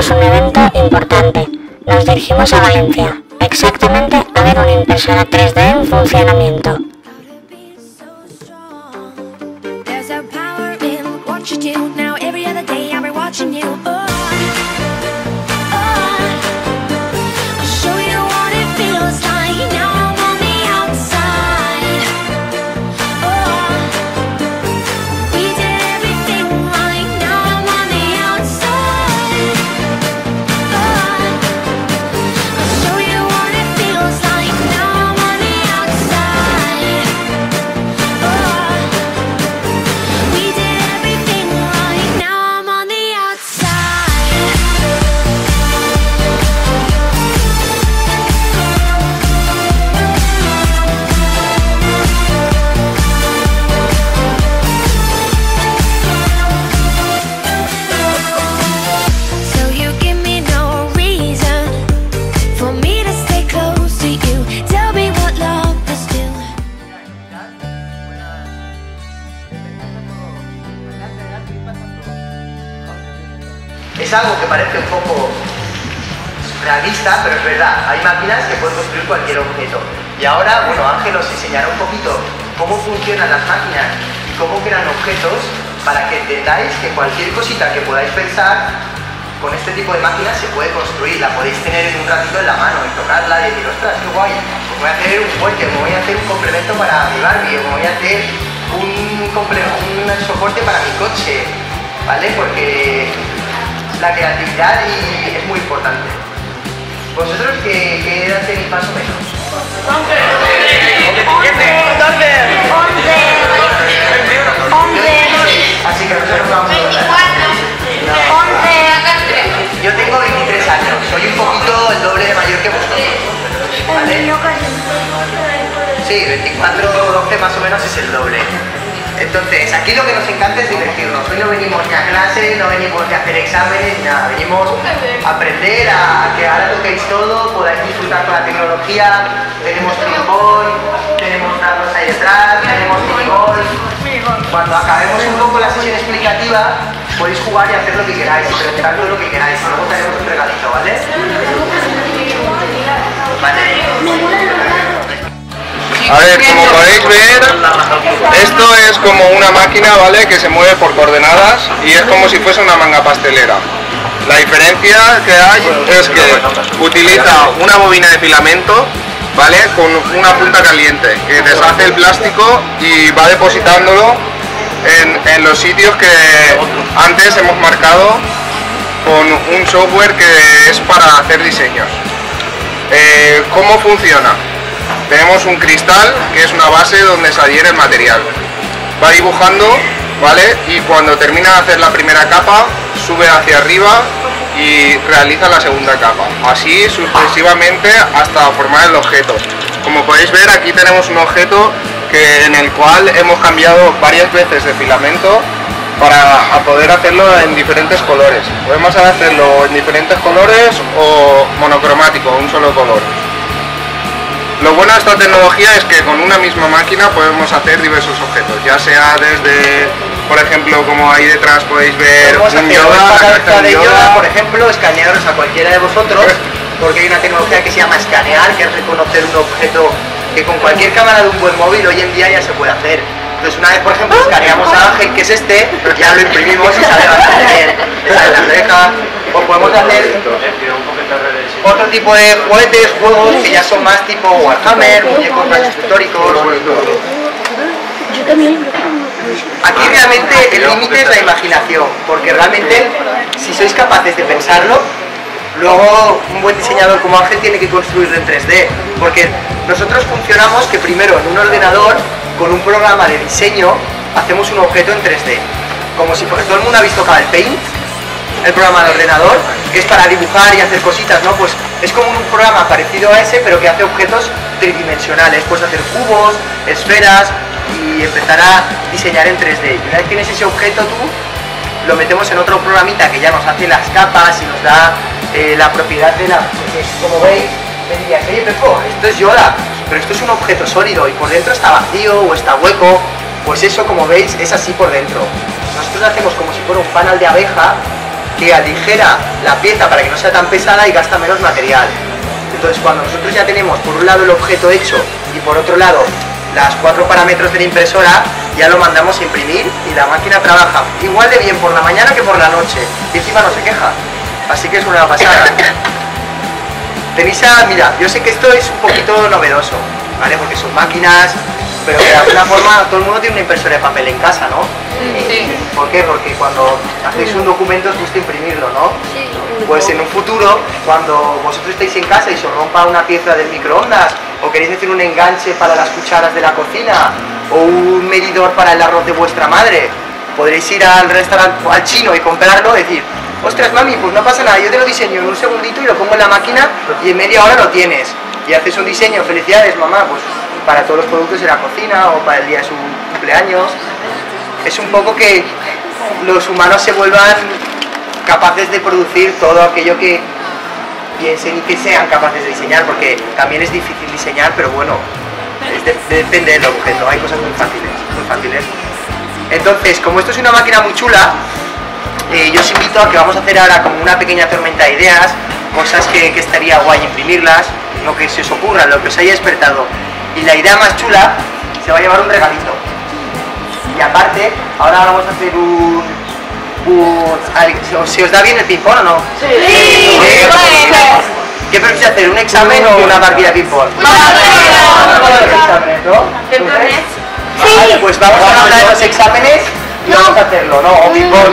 teníamos un evento importante. Nos dirigimos a Valencia, exactamente a ver una impresora 3D en funcionamiento. Es algo que parece un poco realista, pero es verdad, hay máquinas que pueden construir cualquier objeto. Y ahora, bueno, Ángel os enseñará un poquito cómo funcionan las máquinas y cómo crean objetos para que entendáis que cualquier cosita que podáis pensar con este tipo de máquinas se puede construir, la podéis tener en un ratito en la mano y tocarla y decir, ostras, qué guay, pues voy a hacer un puente, me voy a hacer un complemento para mi Barbie, o me voy a hacer un soporte para mi coche, ¿vale? Porque la creatividad es muy importante. ¿Vosotros qué edad tenéis más o menos? 11. Así que nosotros vamos a hablar. 11. Yo tengo 23 años, soy un poquito el doble de mayor que vosotros, ¿vale? Sí, 24 o 12 más o menos es el doble. Entonces, aquí lo que nos encanta es divertirnos. Hoy no venimos ni a clase, no venimos ni a hacer exámenes, ni nada. Venimos a aprender a que ahora toquéis todo, podáis disfrutar con la tecnología. Tenemos ping-pong, tenemos dardos ahí detrás, tenemos minigolf. Cuando acabemos un poco la sesión explicativa, podéis jugar y hacer lo que queráis, y preguntar todo lo que queráis. Luego tenemos un regalito, ¿vale? A ver, como podéis ver, esto es como una máquina, ¿vale?, que se mueve por coordenadas y es como si fuese una manga pastelera. La diferencia que hay es que utiliza una bobina de filamento, ¿vale?, con una punta caliente que deshace el plástico y va depositándolo en los sitios que antes hemos marcado con un software que es para hacer diseños. ¿Cómo funciona? Tenemos un cristal que es una base donde se adhiere el material. Va dibujando, ¿vale? Y cuando termina de hacer la primera capa, sube hacia arriba y realiza la segunda capa. Así sucesivamente hasta formar el objeto. Como podéis ver, aquí tenemos un objeto en el cual hemos cambiado varias veces de filamento para poder hacerlo en diferentes colores. Podemos hacerlo en diferentes colores o monocromático, un solo color. Lo bueno de esta tecnología es que con una misma máquina podemos hacer diversos objetos, ya sea desde, por ejemplo, como ahí detrás podéis ver un Yoda, por ejemplo, escanearos a cualquiera de vosotros, porque hay una tecnología que se llama escanear, que es reconocer un objeto que con cualquier cámara de un buen móvil hoy en día ya se puede hacer. Entonces una vez, por ejemplo, escaneamos a Ángel, que es este, ya lo imprimimos y sale bastante bien. Sale la oreja, o podemos hacer otro tipo de juguetes, juegos que ya son más tipo Warhammer, muñecos más históricos. Aquí realmente el límite es la imaginación, porque realmente si sois capaces de pensarlo, luego un buen diseñador como Ángel tiene que construirlo en 3D, porque nosotros funcionamos que primero en un ordenador, con un programa de diseño, hacemos un objeto en 3D. Como si todo el mundo ha visto el Paint, el programa de ordenador, que es para dibujar y hacer cositas, ¿no? Pues es como un programa parecido a ese, pero que hace objetos tridimensionales. Puedes hacer cubos, esferas y empezar a diseñar en 3D. Y una vez tienes ese objeto tú, lo metemos en otro programita que ya nos hace las capas y nos da la propiedad de la... Porque, como veis, me dirías, oye Pepo, esto es Yoda, pero esto es un objeto sólido y por dentro está vacío o está hueco. Pues eso, como veis, es así por dentro. Nosotros lo hacemos como si fuera un panal de abeja que aligera la pieza para que no sea tan pesada y gasta menos material. Entonces cuando nosotros ya tenemos por un lado el objeto hecho y por otro lado las 4 parámetros de la impresora, ya lo mandamos a imprimir y la máquina trabaja igual de bien por la mañana que por la noche y encima no se queja, así que es una pasada. Tenéis mira, yo sé que esto es un poquito novedoso, ¿vale? Porque son máquinas, pero de alguna forma todo el mundo tiene una impresora de papel en casa, ¿no? Sí. ¿Por qué? Porque cuando hacéis un documento os gusta imprimirlo, ¿no? Pues en un futuro, cuando vosotros estéis en casa y se os rompa una pieza del microondas, o queréis hacer un enganche para las cucharas de la cocina, o un medidor para el arroz de vuestra madre, podréis ir al restaurante, al chino y comprarlo y decir, ostras mami, pues no pasa nada, yo te lo diseño en un segundito y lo pongo en la máquina y en media hora lo tienes. Y haces un diseño, felicidades mamá, pues para todos los productos de la cocina o para el día de su cumpleaños. Es un poco que los humanos se vuelvan capaces de producir todo aquello que piensen y que sean capaces de diseñar, porque también es difícil diseñar, pero bueno, depende del objeto, hay cosas muy fáciles. Entonces, como esto es una máquina muy chula, yo os invito a que vamos a hacer ahora como una pequeña tormenta de ideas, cosas que estaría guay imprimirlas, lo que se os ocurra, lo que os haya despertado. Y la idea más chula se va a llevar un regalito. Y aparte, ahora vamos a hacer ¿si os da bien el ping-pong o no? Sí. ¿Qué preferís hacer, un examen o una partida de ping-pong? Vale, pues vamos a hablar de los exámenes y vamos a hacerlo, ¿no? O ping-pong.